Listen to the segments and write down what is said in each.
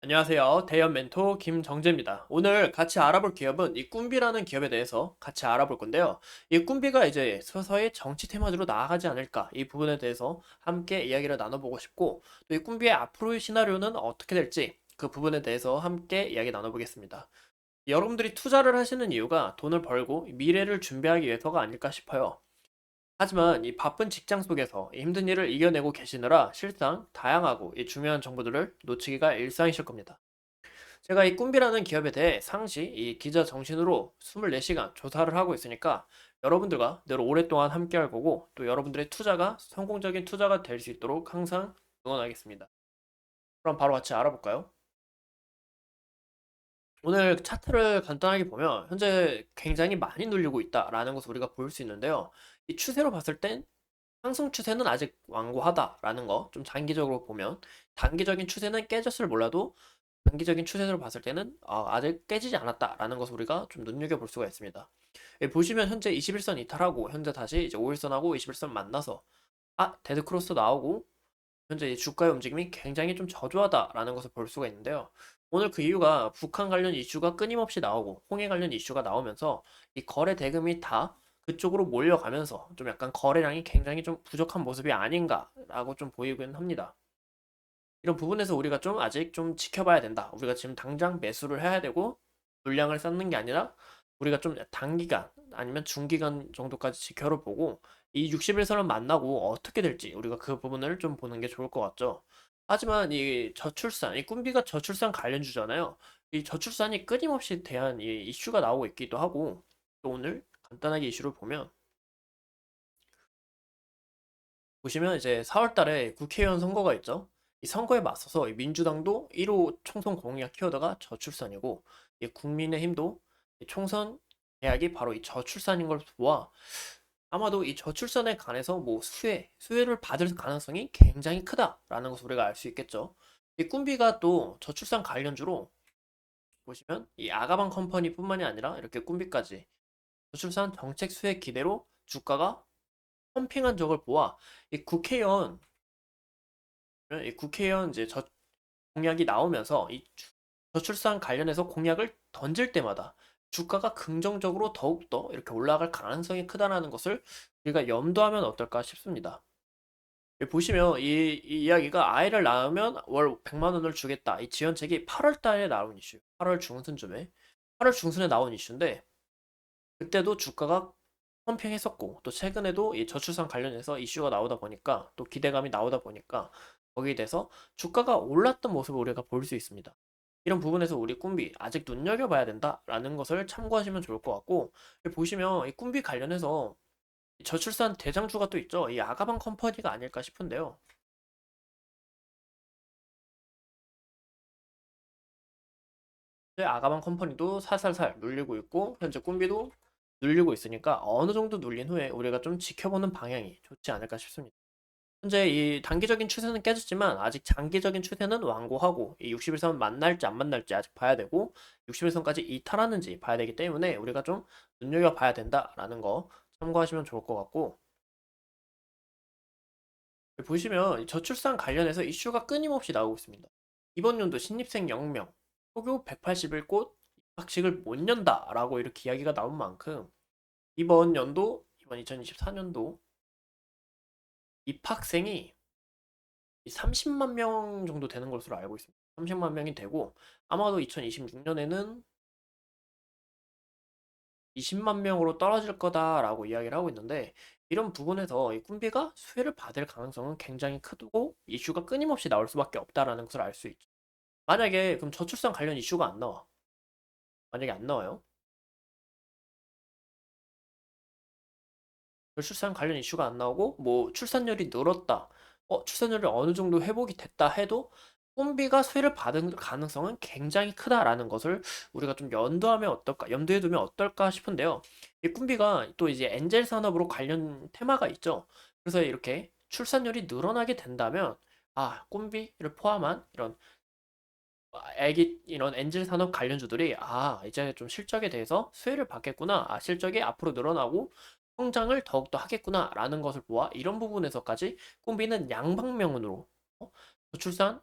안녕하세요. 대연 멘토 김정재입니다. 오늘 같이 알아볼 기업은 이 꿈비라는 기업에 대해서 같이 알아볼 건데요. 이 꿈비가 이제 서서히 정치 테마주로 나아가지 않을까 이 부분에 대해서 함께 이야기를 나눠보고 싶고 또 이 꿈비의 앞으로의 시나리오는 어떻게 될지 그 부분에 대해서 함께 이야기 나눠보겠습니다. 여러분들이 투자를 하시는 이유가 돈을 벌고 미래를 준비하기 위해서가 아닐까 싶어요. 하지만 이 바쁜 직장 속에서 이 힘든 일을 이겨내고 계시느라 실상 다양하고 이 중요한 정보들을 놓치기가 일상이실 겁니다. 제가 이 꿈비라는 기업에 대해 상시 이 기자 정신으로 24시간 조사를 하고 있으니까 여러분들과 늘 오랫동안 함께 할 거고 또 여러분들의 투자가 성공적인 투자가 될 수 있도록 항상 응원하겠습니다. 그럼 바로 같이 알아볼까요? 오늘 차트를 간단하게 보면 현재 굉장히 많이 눌리고 있다라는 것을 우리가 볼 수 있는데요. 이 추세로 봤을 땐 상승 추세는 아직 완고하다라는 거 좀 장기적으로 보면 단기적인 추세는 깨졌을 몰라도 단기적인 추세를 봤을 때는 아직 깨지지 않았다라는 것을 우리가 좀 눈여겨볼 수가 있습니다. 예, 보시면 현재 21선 이탈하고 현재 다시 이제 5일선하고 21선 만나서 데드크로스 나오고 현재 이 주가의 움직임이 굉장히 좀 저조하다라는 것을 볼 수가 있는데요. 오늘 그 이유가 북한 관련 이슈가 끊임없이 나오고 홍해 관련 이슈가 나오면서 이 거래 대금이 다 그쪽으로 몰려가면서 좀 약간 거래량이 굉장히 좀 부족한 모습이 아닌가라고 좀 보이긴 합니다. 이런 부분에서 우리가 좀 아직 좀 지켜봐야 된다. 우리가 지금 당장 매수를 해야 되고 물량을 쌓는 게 아니라 우리가 좀 단기간 아니면 중기간 정도까지 지켜를 보고 이 60일선을 만나고 어떻게 될지 우리가 그 부분을 좀 보는 게 좋을 것 같죠. 하지만 이 저출산, 이 꿈비가 저출산 관련주잖아요. 이 저출산이 끊임없이 대한 이 이슈가 나오고 있기도 하고 또 오늘 간단하게 이슈를 보면 보시면 이제 4월 달에 국회의원 선거가 있죠. 이 선거에 맞서서 이 민주당도 1호 총선 공약 키워드가 저출산이고 이 국민의힘도 이 총선 계약이 바로 이 저출산인 걸 보아 아마도 이 저출산에 관해서 뭐 수혜를 받을 가능성이 굉장히 크다라는 것을 우리가 알 수 있겠죠. 이 꿈비가 또 저출산 관련주로 보시면 이 아가방 컴퍼니뿐만이 아니라 이렇게 꿈비까지 저출산 정책 수혜 기대로 주가가 펌핑한 적을 보아 이 국회의원 이제 공약이 나오면서 이 저출산 관련해서 공약을 던질 때마다 주가가 긍정적으로 더욱더 이렇게 올라갈 가능성이 크다라는 것을 우리가 염두하면 어떨까 싶습니다. 여기 보시면 이 이야기가 아이를 낳으면 월 100만 원을 주겠다. 이 지원책이 8월 달에 나온 이슈. 8월 중순쯤에. 8월 중순에 나온 이슈인데 그때도 주가가 펌핑했었고 또 최근에도 이 저출산 관련해서 이슈가 나오다 보니까 또 기대감이 나오다 보니까 거기에 대해서 주가가 올랐던 모습을 우리가 볼 수 있습니다. 이런 부분에서 우리 꿈비 아직 눈여겨봐야 된다라는 것을 참고하시면 좋을 것 같고 여기 보시면 이 꿈비 관련해서 이 저출산 대장주가 또 있죠. 이 아가방 컴퍼니가 아닐까 싶은데요. 현재 아가방 컴퍼니도 살살살 눌리고 있고 현재 꿈비도 눌리고 있으니까 어느 정도 눌린 후에 우리가 좀 지켜보는 방향이 좋지 않을까 싶습니다. 현재 이 단기적인 추세는 깨졌지만 아직 장기적인 추세는 완고하고 이 60일선 만날지 안 만날지 아직 봐야 되고 60일선까지 이탈하는지 봐야 되기 때문에 우리가 좀 눈여겨봐야 된다라는 거 참고하시면 좋을 것 같고 보시면 저출산 관련해서 이슈가 끊임없이 나오고 있습니다. 이번 연도 신입생 0명, 초교 180일 입학식을 못 연다라고 이렇게 이야기가 나온 만큼 이번 2024년도 입학생이 30만 명 정도 되는 것으로 알고 있습니다. 30만 명이 되고 아마도 2026년에는 20만 명으로 떨어질 거다라고 이야기를 하고 있는데 이런 부분에서 이 꿈비가 수혜를 받을 가능성은 굉장히 크고 이슈가 끊임없이 나올 수밖에 없다라는 것을 알 수 있죠. 만약에 그럼 저출산 관련 이슈가 안 나와. 만약에 안 나와요. 저출산 관련 이슈가 안 나오고 뭐 출산율이 늘었다. 출산율이 어느 정도 회복이 됐다 해도 꿈비가 수혜를 받은 가능성은 굉장히 크다라는 것을 우리가 좀 염두에 두면 어떨까 싶은데요. 이 꿈비가 또 이제 엔젤 산업으로 관련 테마가 있죠. 그래서 이렇게 출산율이 늘어나게 된다면 꿈비를 포함한 이런 엔젤 산업 관련주들이 이제 좀 실적에 대해서 수혜를 받겠구나. 실적이 앞으로 늘어나고 성장을 더욱더 하겠구나라는 것을 보아 이런 부분에서까지 꿈비는 양방면으로 저출산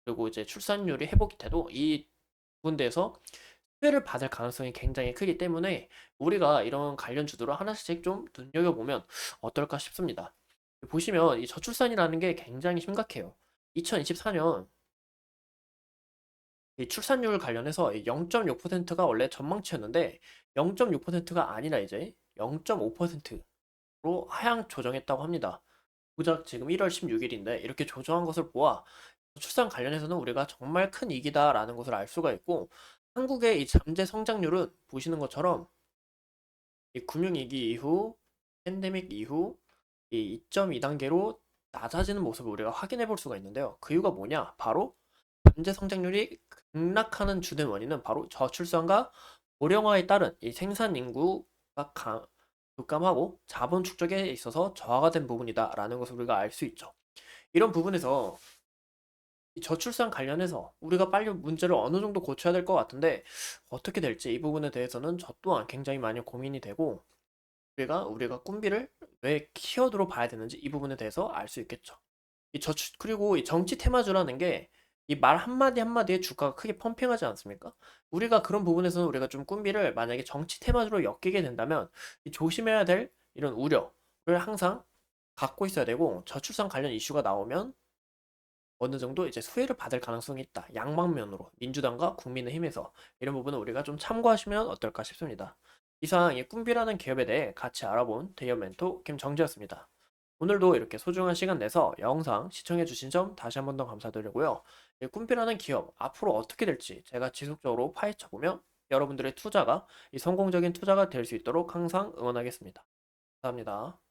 그리고 이제 출산율이 회복이 돼도 이 부분대에서 수혜를 받을 가능성이 굉장히 크기 때문에 우리가 이런 관련 주들을 하나씩 좀 눈여겨보면 어떨까 싶습니다. 보시면 이 저출산이라는 게 굉장히 심각해요. 2024년 이 출산율 관련해서 0.6%가 원래 전망치였는데 0.6%가 아니라 이제 0.5%로 하향 조정했다고 합니다. 고작 지금 1월 16일인데 이렇게 조정한 것을 보아 출산 관련해서는 우리가 정말 큰 위기다라는 것을 알 수가 있고, 한국의 이 잠재 성장률은 보시는 것처럼 이 금융위기 이후, 팬데믹 이후 이 2.2단계로 낮아지는 모습을 우리가 확인해 볼 수가 있는데요. 그 이유가 뭐냐? 바로 잠재 성장률이 급락하는 주된 원인은 바로 저출산과 고령화에 따른 이 생산 인구가 급감하고 자본 축적에 있어서 저하가 된 부분이다라는 것을 우리가 알 수 있죠. 이런 부분에서 이 저출산 관련해서 우리가 빨리 문제를 어느 정도 고쳐야 될 것 같은데 어떻게 될지 이 부분에 대해서는 저 또한 굉장히 많이 고민이 되고, 우리가 꿈비를 왜 키워드로 봐야 되는지 이 부분에 대해서 알 수 있겠죠. 그리고 이 정치 테마주라는 게 이 말 한마디 한마디에 주가가 크게 펌핑하지 않습니까? 우리가 그런 부분에서는 우리가 좀 꿈비를 만약에 정치 테마주로 엮이게 된다면 이 조심해야 될 이런 우려를 항상 갖고 있어야 되고, 저출산 관련 이슈가 나오면 어느 정도 이제 수혜를 받을 가능성이 있다. 양방면으로 민주당과 국민의힘에서 이런 부분은 우리가 좀 참고하시면 어떨까 싶습니다. 이상 이 꿈비라는 기업에 대해 같이 알아본 대여 멘토 김정지였습니다. 오늘도 이렇게 소중한 시간 내서 영상 시청해주신 점 다시 한 번 더 감사드리고요. 이 꿈비라는 기업 앞으로 어떻게 될지 제가 지속적으로 파헤쳐보며 여러분들의 투자가 이 성공적인 투자가 될 수 있도록 항상 응원하겠습니다. 감사합니다.